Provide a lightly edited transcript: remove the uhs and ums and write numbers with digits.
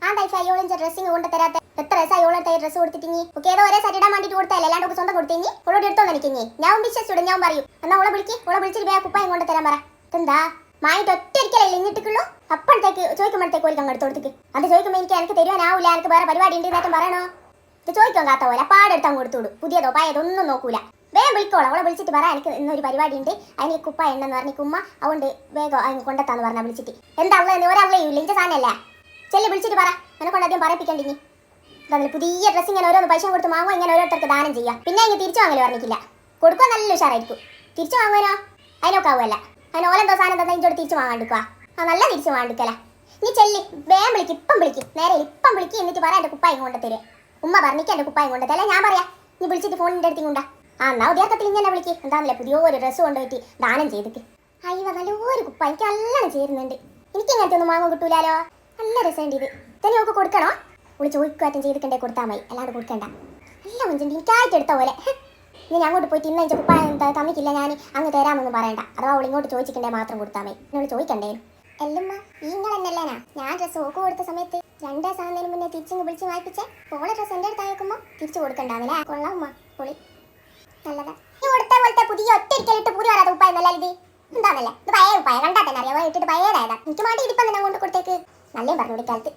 പ്രാന്തായി അയ്യോളം dressing കൊണ്ട് തരാത്ത എത്ര അയ്യോളം ഡ്രസ്സ് കൊടുത്തിട്ടിങ്ങി ഒക്കെ ഏതോ ഒരേ സരിടാൻ വേണ്ടിട്ട് കൊടുത്തല്ലേ അല്ലാണ്ട് സ്വന്തം കൊടുത്തിങ്ങി ഓളോട് എടുത്തോന്ന് എനിക്കിങ്ങി ഞാൻ വിശ്വസിച്ചോടും ഞാൻ പറയും എന്നാ ഓളെ വിളിച്ചിട്ട് വേഗം കുപ്പായം കൊണ്ട് തരാൻ പറ എന്താ മായിട്ട് ഒറ്റയിരിക്കലല്ലേ ഇങ്ങിട്ടിക്കുള്ളൂ അപ്പോഴത്തേക്ക് ചോദിക്കുമ്പോഴത്തേക്ക് ഓലിക്ക് അങ്ങ് എടുത്ത് കൊടുത്തേക്ക് അത് ചോദിക്കുമ്പോൾ എനിക്ക് തരുവാനാവൂല എനിക്ക് വേറെ പരിപാടി ഉണ്ട് നേട്ടം പറയണോ ഇത് ചോദിക്കാൻ കാത്ത പോലെ പാടെടുത്ത് അങ്ങ് കൊടുത്തോളൂ പുതിയതോ പഴയതോ ഒന്നും നോക്കൂല വേഗം വിളിക്കോളാം അവളെ വിളിച്ചിട്ട് പറ എനിക്ക് ഇന്നൊരു പരിപാടി ഉണ്ട് അതിന് കുപ്പ എണ്ണെന്ന് പറഞ്ഞിട്ട് ഉമ്മ അതുകൊണ്ട് വേഗം അതിന് കൊണ്ടെത്താന്ന് പറഞ്ഞാൽ വിളിച്ചിട്ട് എന്താ ഒരാളെയില്ല ഇന്റെ സാധനമല്ലേ ചെല്ലി വിളിച്ചിട്ട് പറ എന്നെ കൊണ്ട് അധികം പറയിപ്പിക്കണ്ടിങ്ങി അതല്ല പുതിയ ഡ്രസ്സ് ഇങ്ങനെ ഓരോന്ന് പൈസ കൊടുത്ത് വാങ്ങുമോ ഇങ്ങനെ ഓരോരുത്തർക്ക് ദാനം ചെയ്യാം പിന്നെ അതിന് തിരിച്ചു വാങ്ങല് പറഞ്ഞിട്ടില്ല കൊടുക്കുക നല്ല ഉഷാറായിരിക്കും തിരിച്ചു വാങ്ങുവാനോ അതിനൊക്കെ ആവുമല്ല അതിന് ഓലെന്തോ സാധനം തന്നെ ഇഞ്ചോട് തിരിച്ചു വാങ്ങാണ്ടിക്കുക നല്ല തിരിച്ചു വാങ്ങിക്കല നീ ചെല്ലി വേഗം വിളിക്കും നേരെ ഇപ്പം വിളിക്കും എന്നിട്ട് പറ എൻ്റെ കുപ്പായം കൊണ്ട് തരുക ഉമ്മ പറഞ്ഞിട്ട് എൻ്റെ കുപ്പായം കൊണ്ട് തരാം ഞാൻ പറയാം നീ വിളിച്ചിട്ട് ഫോണിൻ്റെ അടുത്ത് കൊണ്ടാ എന്നാ ഉദയത്തിൽ ഇങ്ങനെ വിളിക്ക് എന്താണല്ലേ പുതിയ ഒരു ഡ്രസ്സ് കൊണ്ടുപോയിട്ട് ദാനം ചെയ്തിട്ട് അയ്യോ നല്ലൊരു കുപ്പ എനിക്ക് നല്ലോണം ചേരുന്നുണ്ട് എനിക്ക് ഇങ്ങനത്തെ ഒന്നും വാങ്ങാൻ കിട്ടൂലോ നല്ല രസമുണ്ട് ഇത് തന്നെ നമുക്ക് കൊടുക്കണോ വിളിച്ച് ചോദിക്കുവാറ്റം ചെയ്തിട്ടുണ്ടേ കൊടുത്താൽ മതി അല്ലാണ്ട് കൊടുക്കണ്ട നല്ല മുഞ്ചുണ്ട് എനിക്കായിട്ട് എടുത്ത പോലെ ഇനി അങ്ങോട്ട് പോയിട്ട് ഇന്ന ഇഞ്ച കുപ്പ തന്നിട്ടില്ല ഞാൻ അങ്ങ് തരാമെന്നൊന്നും പറയണ്ട അഥവാ അവൾ ഇങ്ങോട്ട് ചോദിച്ചിട്ടുണ്ടേ മാത്രം കൊടുത്താൽ മതി എന്നോട് ചോദിക്കണ്ടേ എല്ലമ്മ ഈ നിങ്ങളെന്നല്ലേനാ ഞാൻ ഡ്രസ്സ് ഓക്ക് കൊടുത്ത സമയത്ത് 2 ദിവസം മുന്നേ തിരിച്ചിങ്ങ് വിളിച്ച് വായിപ്പിച്ചേ ഓളെ ഡ്രസ്സ് എൻ്റെ അടുത്ത് അയക്കുമ്പോൾ തിരിച്ചു കൊടുക്കണ്ടാവില്ലേ കൊള്ളാം ഉമ്മ പൊളി നല്ലതാ നീ കൊടുത്ത പോലത്തെ പുതിയ ഒറ്റയിരിക്കലിട്ട് പൂരി വരാതെ ഉപ്പായ നല്ല ഇത് എന്താണല്ലേ ഇത് പഴയ ഉപ്പായ കണ്ടാൽ തന്നെ അറിയാം ഇട്ടിട്ട് പഴയതായതാ എനിക്ക് മാറ്റി ഇടിപ്പം തന്നെ കൊണ്ട് കൊടുത്തേക്ക് നല്ലേ പറഞ്ഞു കൊടുക്കാലത്ത്